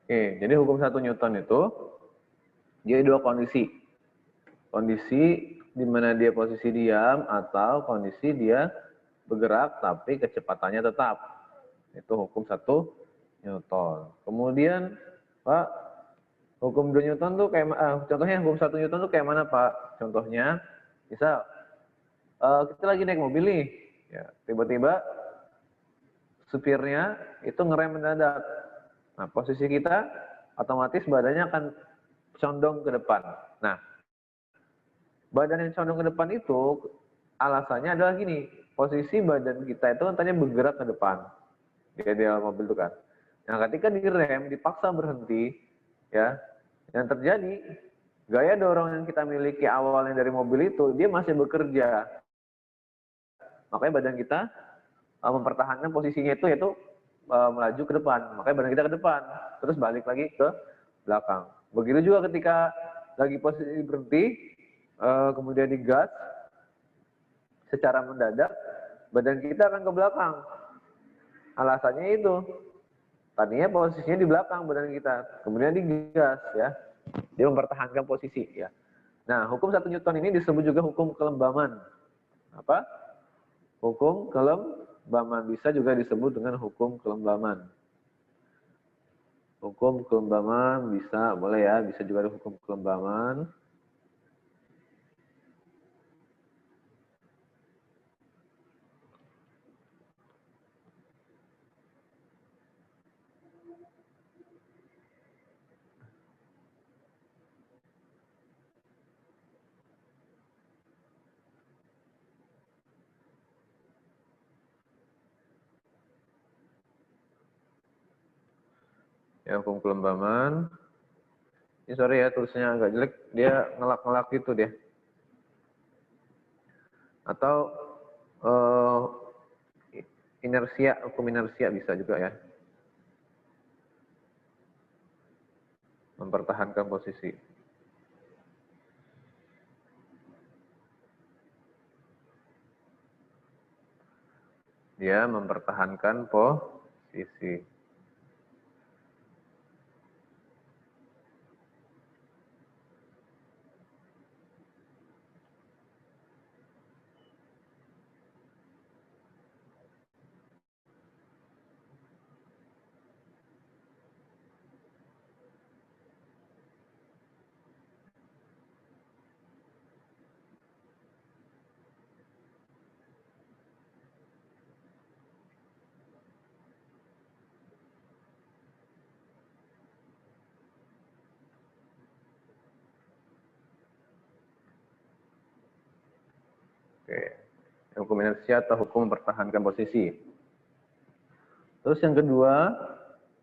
Oke, jadi hukum 1 Newton itu dia dua kondisi. Kondisi di mana dia posisi diam atau kondisi dia bergerak tapi kecepatannya tetap. Itu hukum 1 Newton. Kemudian, Pak, hukum 2 Newton tuh kayak contohnya hukum 1 Newton tuh kayak mana, Pak? Contohnya, misal kita lagi naik mobil nih, ya, tiba-tiba supirnya itu ngerem mendadak. Nah, posisi kita otomatis badannya akan condong ke depan. Nah, badan yang condong ke depan itu alasannya adalah gini, posisi badan kita itu katanya bergerak ke depan di dalam mobil itu kan. Nah, ketika direm, dipaksa berhenti, ya, yang terjadi gaya dorong yang kita miliki awalnya dari mobil itu dia masih bekerja. Makanya badan kita mempertahankan posisinya itu yaitu melaju ke depan. Makanya badan kita ke depan, terus balik lagi ke belakang. Begitu juga ketika lagi posisi berhenti, kemudian digas secara mendadak, badan kita akan ke belakang. Alasannya itu, tadinya posisinya di belakang badan kita, kemudian digas, ya, dia mempertahankan posisi, ya. Nah, hukum 1 Newton ini disebut juga hukum kelembaman. Apa? Hukum kelembaman, bisa juga disebut dengan hukum kelembaman. Hukum kelembaman bisa, boleh ya, bisa juga ada hukum kelembaman. Ya, hukum kelembaman. Ini sorry ya, tulisannya agak jelek, dia ngelak-ngelak gitu dia. Atau inersia, hukum inersia bisa juga ya. Mempertahankan posisi. Dia mempertahankan posisi. Oke. Hukum inersia atau hukum mempertahankan posisi. Terus yang kedua,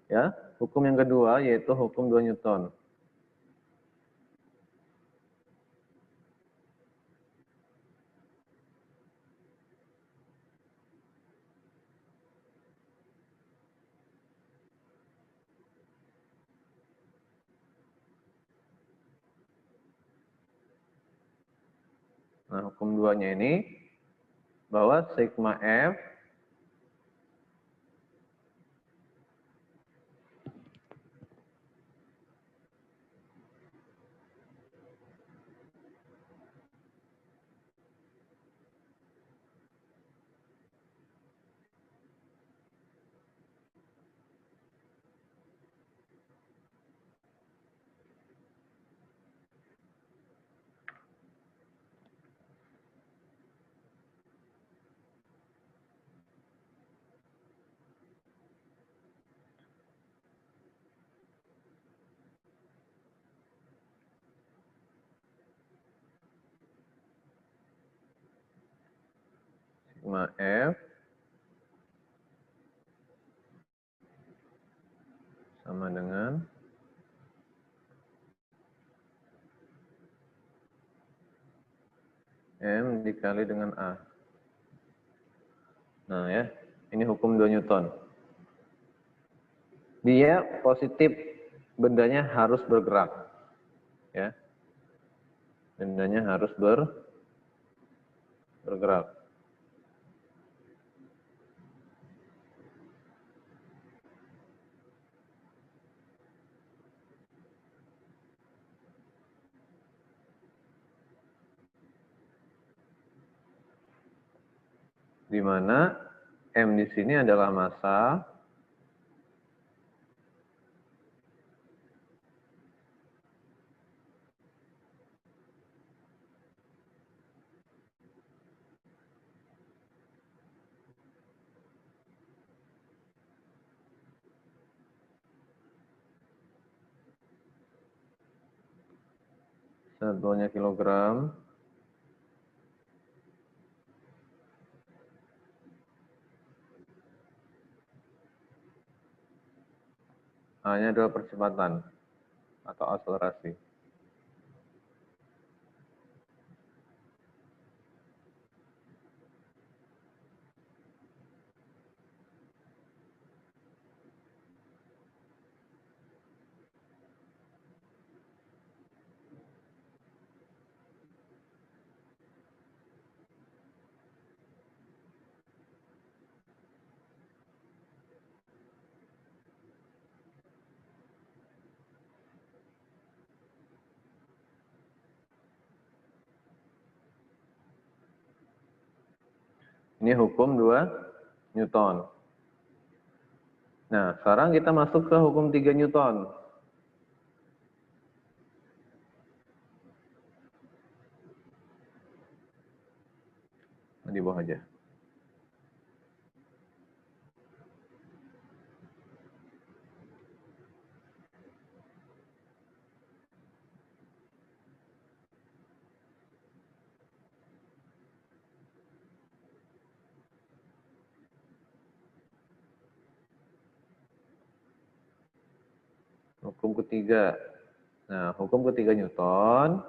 ya, hukum yang kedua yaitu hukum 2 Newton. Nah, hukum 2-nya ini bahwa sigma F F sama dengan M dikali dengan A. Nah ya, ini hukum 2 Newton. Dia positif, bendanya harus bergerak. Ya. Bendanya harus bergerak. di mana M di sini adalah massa, satuannya kilogram, A-nya adalah percepatan atau akselerasi. Ini hukum 2 Newton. Nah, sekarang kita masuk ke hukum 3 Newton. Di bawah aja. Hukum ketiga. Nah, hukum ketiga Newton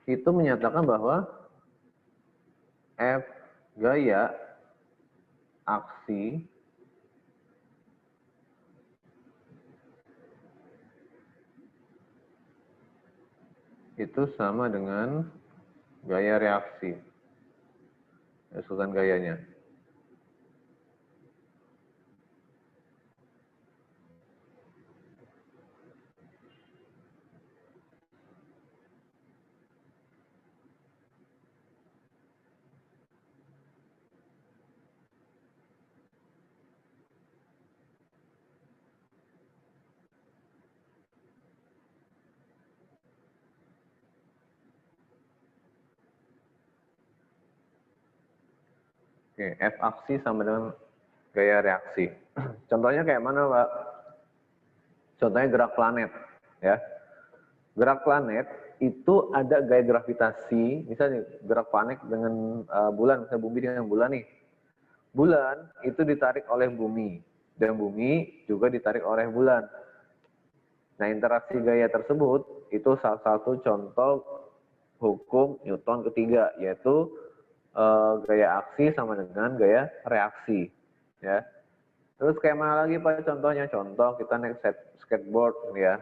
itu menyatakan bahwa F gaya aksi itu sama dengan gaya reaksi. Usulan gayanya. Oke, F aksi sama dengan gaya reaksi. Contohnya kayak mana, Pak? Contohnya gerak planet, ya. Gerak planet itu ada gaya gravitasi, misalnya gerak planet dengan bulan, misalnya bumi dengan bulan nih. Bulan itu ditarik oleh bumi, dan bumi juga ditarik oleh bulan. Nah, interaksi gaya tersebut itu salah satu contoh hukum Newton ketiga, yaitu gaya aksi sama dengan gaya reaksi, ya. Terus kayak mana lagi Pak contohnya? Contoh kita naik skateboard, ya.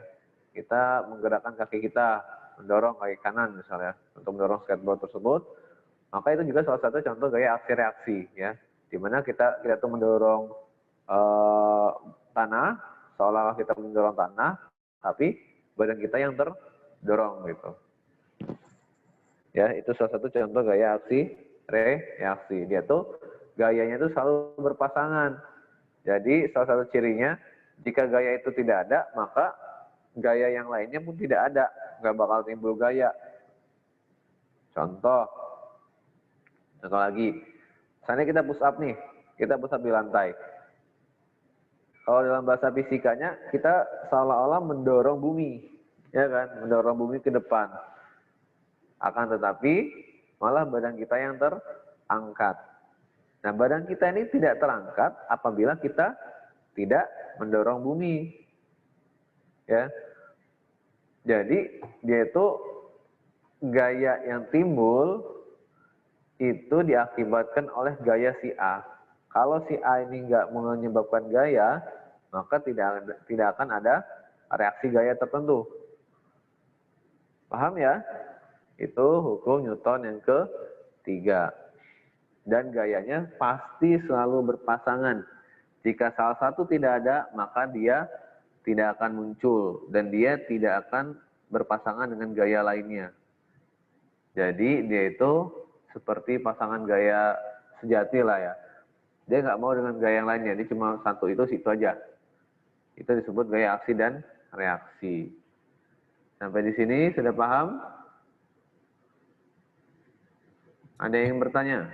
Kita menggerakkan kaki kita, mendorong kaki kanan misalnya untuk mendorong skateboard tersebut. Maka itu juga salah satu contoh gaya aksi reaksi, ya. Dimana kita tuh mendorong tanah, seolah-olah kita mendorong tanah, tapi badan kita yang terdorong gitu. Ya, itu salah satu contoh gaya aksi reaksi. Dia tuh gayanya tuh selalu berpasangan. Jadi salah satu cirinya, jika gaya itu tidak ada, maka gaya yang lainnya pun tidak ada. Nggak bakal timbul gaya. Contoh lagi. Misalnya kita push up nih, kita push up di lantai. Kalau dalam bahasa fisikanya, kita seolah-olah mendorong bumi. Ya kan? Mendorong bumi ke depan. Akan tetapi, malah badan kita yang terangkat. Nah, badan kita ini tidak terangkat apabila kita tidak mendorong bumi. Ya. Jadi, dia itu gaya yang timbul itu diakibatkan oleh gaya si A. Kalau si A ini nggak menyebabkan gaya, maka tidak akan ada reaksi gaya tertentu. Paham ya? Itu hukum Newton yang ketiga. dan gayanya pasti selalu berpasangan. Jika salah satu tidak ada, maka dia tidak akan muncul dan dia tidak akan berpasangan dengan gaya lainnya. Jadi dia itu seperti pasangan gaya sejati lah ya. Dia nggak mau dengan gaya yang lainnya, dia cuma satu itu situ aja. Itu disebut gaya aksi dan reaksi. Sampai di sini sudah paham? Ada yang bertanya?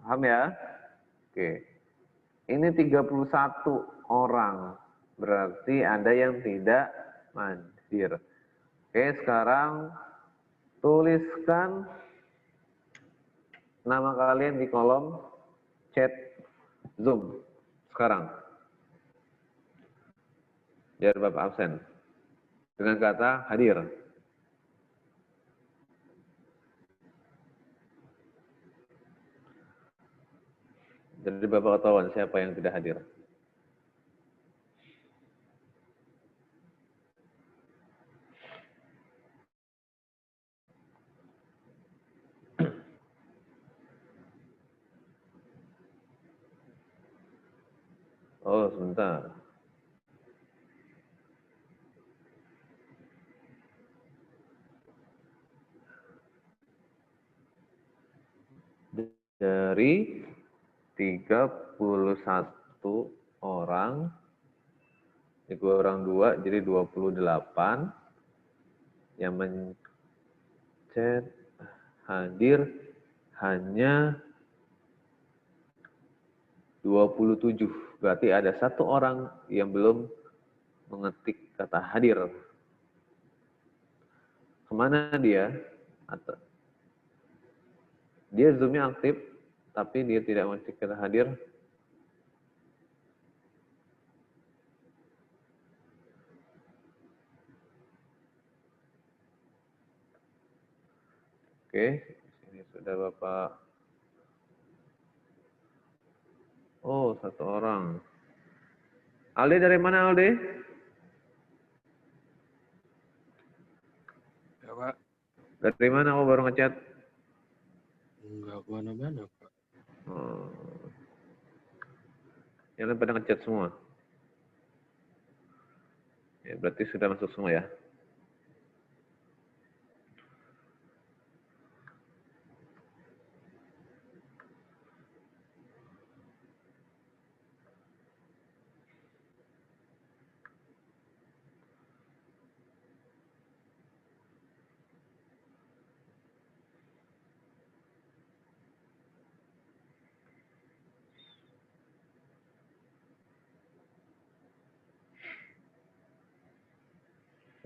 Paham ya? Oke. Ini 31 orang. Berarti ada yang tidak hadir. Oke, sekarang tuliskan nama kalian di kolom chat Zoom sekarang. Biar Bapak absen. Dengan kata hadir. Jadi Bapak ketahuan siapa yang tidak hadir. Oh, sebentar. Dari 31 orang, dikurang 2 jadi 28 yang mencet hadir hanya 27. Berarti ada satu orang yang belum mengetik kata hadir. Kemana dia? Dia Zoom-nya aktif, tapi dia tidak mengetik kata hadir. Oke, ini sudah Bapak. Oh, satu orang. Alde dari mana, Alde? Ya, Pak. Dari mana kau baru ngechat? Enggak kemana-mana, Pak. Oh. Yang lain pada ngechat semua. Ya, berarti sudah masuk semua ya.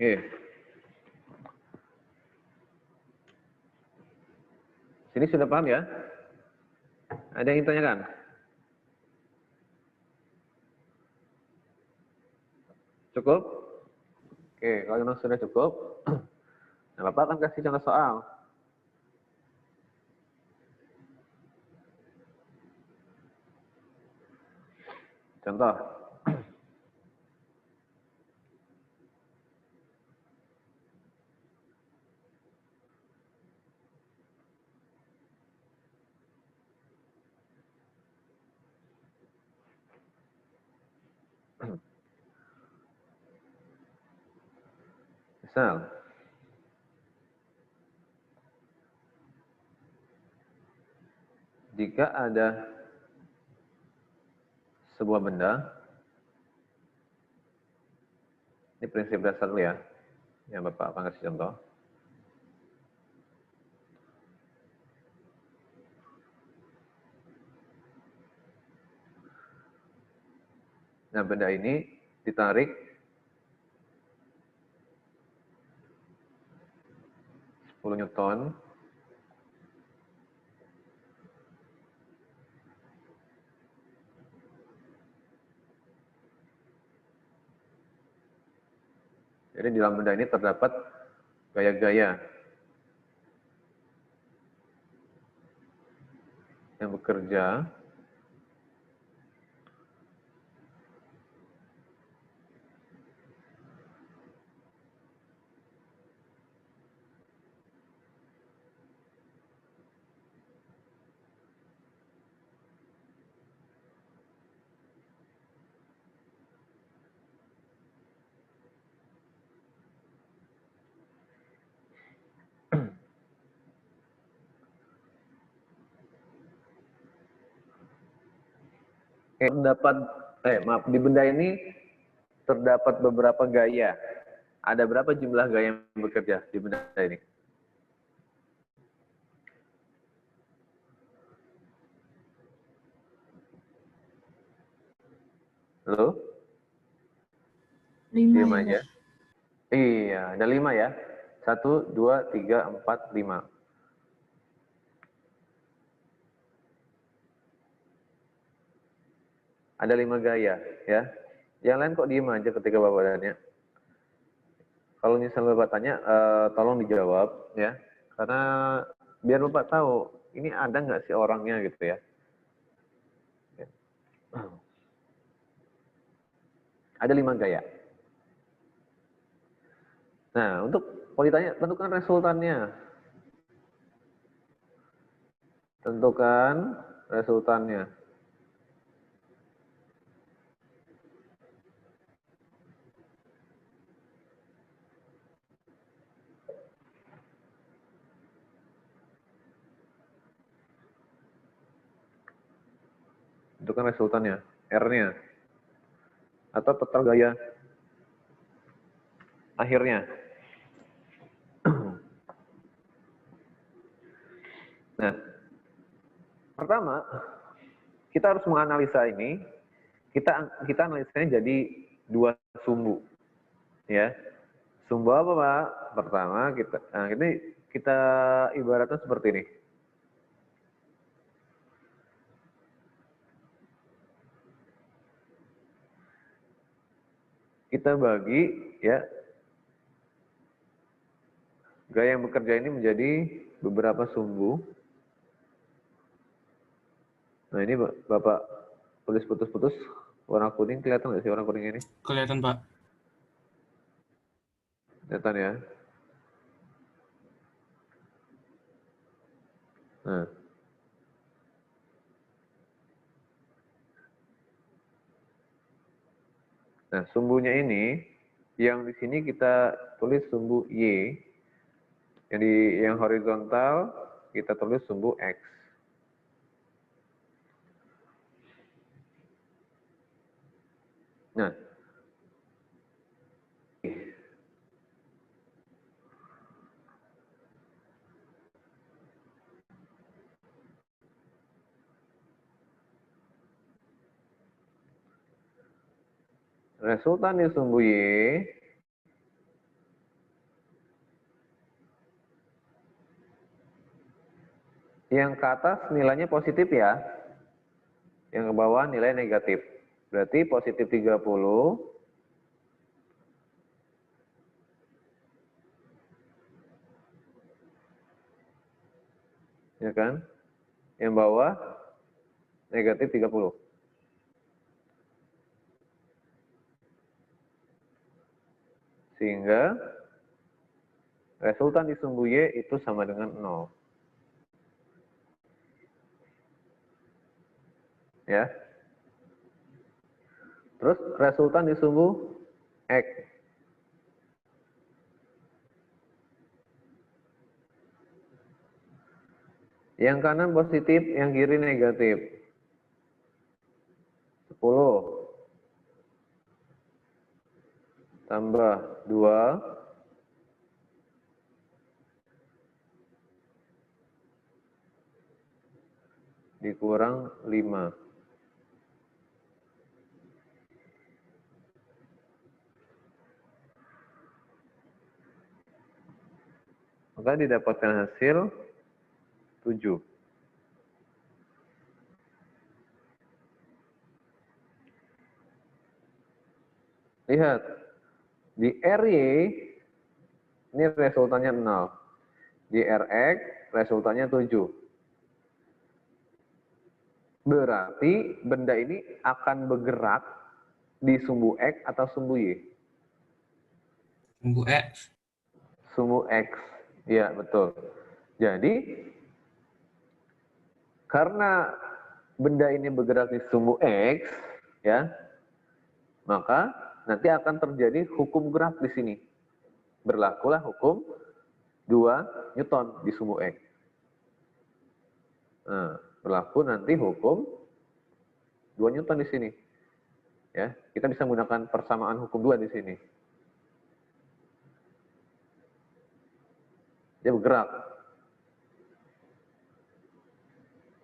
Oke. Sini sudah paham ya? Ada yang tanyakan? Cukup? Oke, kalau memang sudah cukup, nah Bapak akan kasih contoh soal. Contoh. Misal, jika ada sebuah benda, ini prinsip dasar dulu ya, yang Bapak akan kasih contoh. Nah, benda ini ditarik 10 Newton. Jadi di dalam benda ini terdapat gaya-gaya yang bekerja Di benda ini terdapat beberapa gaya. Ada berapa jumlah gaya yang bekerja di benda ini? Halo? 5 Diam ya, aja. Pak. Iya, ada 5 ya. 1, 2, 3, 4, 5. Ada 5 gaya, ya. Yang lain kok diem aja ketika Bapak tanya? Kalau misalnya Bapak tanya, tolong dijawab, ya. Karena biar Bapak tahu, ini ada nggak sih orangnya gitu ya. Ada 5 gaya. Nah, kalau ditanya, tentukan resultannya. Tentukan resultannya. Tentukan resultannya, R-nya. Atau total gaya akhirnya. Nah, pertama, kita harus menganalisa ini. Kita analisanya jadi 2 sumbu, ya. Sumbu apa, Pak? Pertama kita ibaratnya seperti ini. Kita bagi, ya, gaya yang bekerja ini menjadi beberapa sumbu. Nah, ini Bapak tulis putus-putus warna kuning, kelihatan nggak sih warna kuning ini? Kelihatan, Pak. Kelihatan ya. Nah, sumbunya ini yang di sini kita tulis sumbu Y, yang horizontal kita tulis sumbu X. Nah, resultan di sumbu Y yang ke atas nilainya positif ya, yang ke bawah nilai negatif. Berarti positif 30, ya kan? Yang bawah negatif 30. Sehingga resultan di sumbu Y itu sama dengan 0. Ya. Terus resultan di sumbu X. Yang kanan positif, yang kiri negatif. 10 tambah 2 dikurang 5. Maka didapatkan hasil 7. Lihat, di RY ini resultannya 0. Di RX resultannya 7. Berarti benda ini akan bergerak di sumbu X atau sumbu Y? Sumbu X. Sumbu X. Iya, betul. Jadi, karena benda ini bergerak di sumbu X, ya, maka nanti akan terjadi hukum gerak di sini. Berlakulah hukum 2 Newton di sumbu X. Nah, berlaku nanti hukum 2 Newton di sini. Ya, kita bisa menggunakan persamaan hukum 2 di sini. Dia bergerak.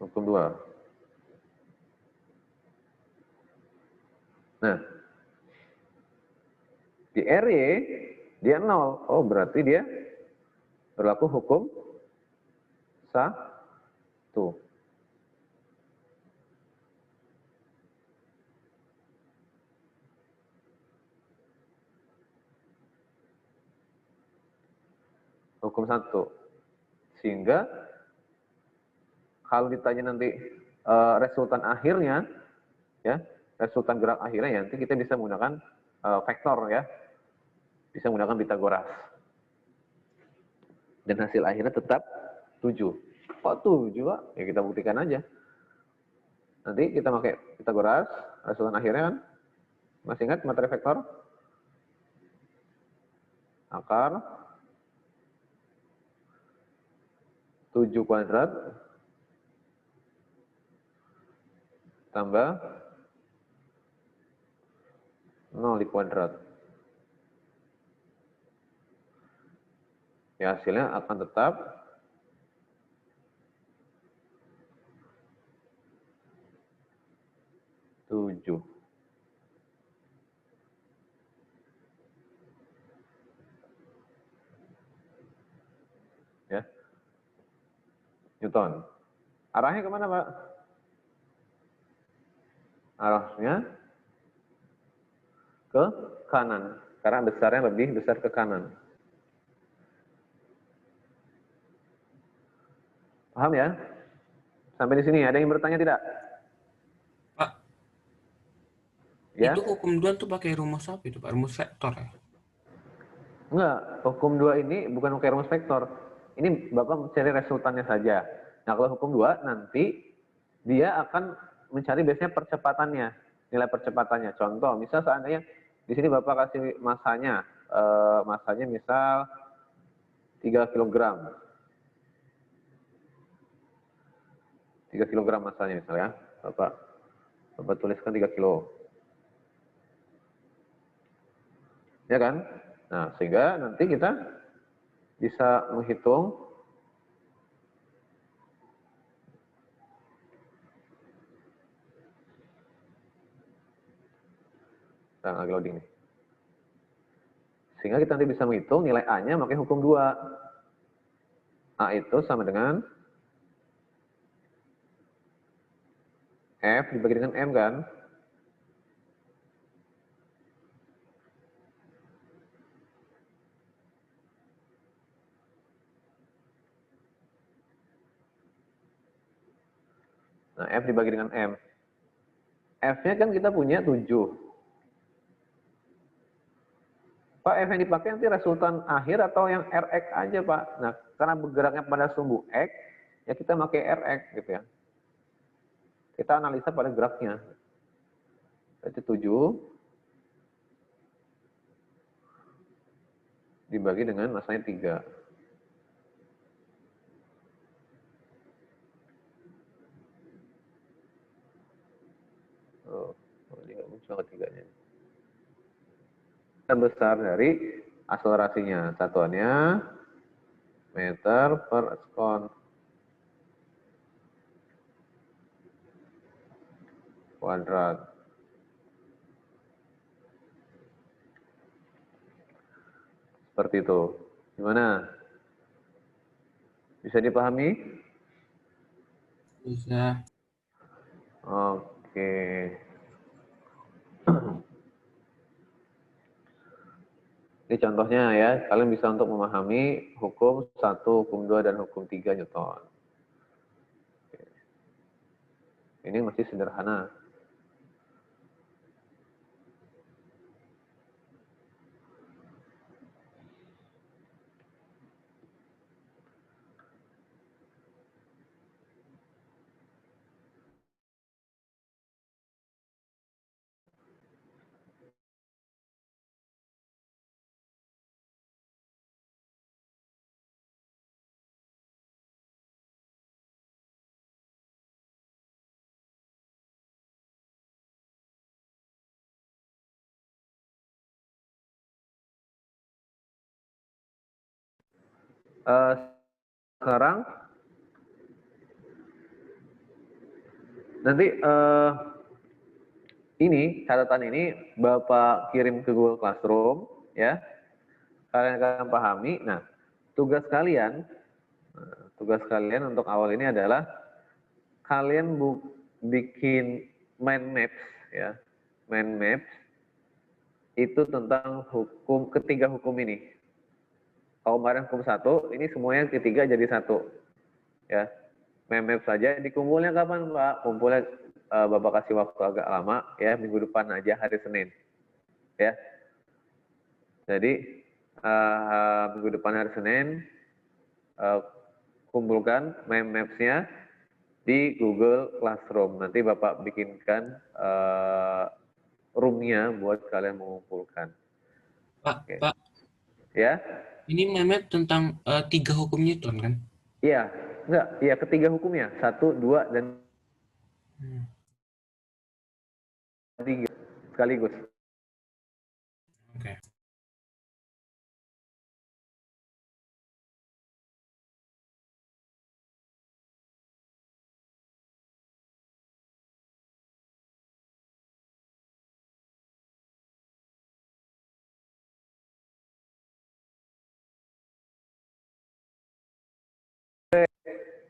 Hukum 2. Nah, di RY dia 0. Oh, berarti dia berlaku hukum 1. Hukum 1. Sehingga kalau ditanya nanti resultan akhirnya, ya, resultan gerak akhirnya ya, nanti kita bisa menggunakan vektor ya, bisa menggunakan Pitagoras. Dan hasil akhirnya tetap 7. Kok 7, Pak? Ya kita buktikan aja. Nanti kita pakai Pitagoras, resultan akhirnya kan, masih ingat materi vektor? Akar 7 kuadrat tambah 0 di kuadrat. Ya, hasilnya akan tetap 7. Ya, Newton. Arahnya kemana, Pak? Arahnya ke kanan, karena besarnya lebih besar ke kanan. Paham ya? Sampai di sini, ada yang bertanya tidak? Pak, Ya? itu hukum 2 tuh pakai rumus apa itu, Pak? Rumus vektor ya? Enggak, hukum 2 ini bukan pakai rumus vektor. Ini Bapak mencari resultannya saja. Nah, kalau hukum 2 nanti dia akan mencari biasanya percepatannya, nilai percepatannya. Contoh, misal seandainya di sini Bapak kasih masanya, masanya misal 3 kg. 3 kg masanya misalnya, Bapak tuliskan 3 kilo. Ya kan? Nah, sehingga nanti kita bisa menghitung lagi loading nih. Sehingga kita nanti bisa menghitung nilai A-nya pakai hukum 2. A itu sama dengan F dibagi dengan M kan? Nah, F dibagi dengan M. F-nya kan kita punya 7. Pak, F yang dipakai nanti resultan akhir atau yang Rx aja, Pak? Nah, karena bergeraknya pada sumbu X, ya kita pakai Rx gitu ya. Kita analisa pada geraknya. Berarti 7 dibagi dengan masanya 3. Oh, ini nggak muncul ketiganya. Besar dari akselerasinya. Satuannya meter per sekon kuadrat. Seperti itu. Gimana? Bisa dipahami? Bisa. Oke. Ini contohnya ya, kalian bisa untuk memahami hukum 1, hukum 2, dan hukum 3 Newton. Ini masih sederhana. Sekarang nanti ini catatan ini Bapak kirim ke Google Classroom ya. Kalian akan pahami. Nah, tugas kalian untuk awal ini adalah kalian bikin mind maps ya. Mind maps itu tentang ketiga hukum ini. Kalau kemarin hukum 1, ini semuanya ketiga jadi 1. Ya. Mind map saja, dikumpulnya kapan Pak? Kumpulnya Bapak kasih waktu agak lama ya, minggu depan aja hari Senin. Ya. Jadi minggu depan hari Senin kumpulkan mind maps-nya di Google Classroom. Nanti Bapak bikinkan room-nya buat kalian mengumpulkan. Pak, Oke. Pak. Ya. Ini map tentang 3 hukum Newton kan? Iya, enggak, iya ketiga hukumnya, 1, 2, dan 3 sekaligus. Oke.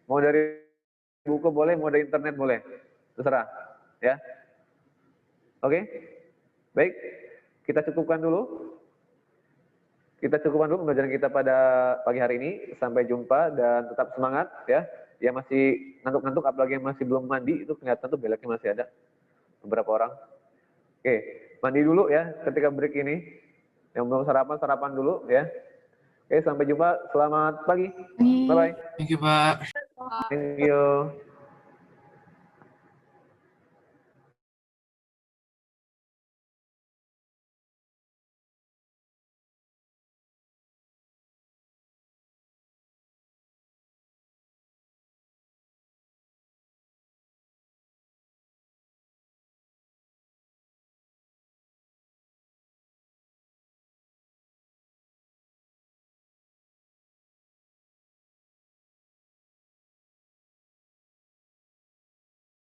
Mau dari buku boleh, mau dari internet boleh, terserah, ya. Oke, baik, kita cukupkan dulu. Pembelajaran kita pada pagi hari ini. Sampai jumpa dan tetap semangat ya. Yang masih ngantuk-ngantuk, apalagi yang masih belum mandi, itu kelihatan tuh beleknya masih ada beberapa orang. Oke, mandi dulu ya ketika break ini. Yang belum sarapan dulu ya. Oke, sampai jumpa. Selamat pagi. Bye-bye. Thank you, Pak. Thank you.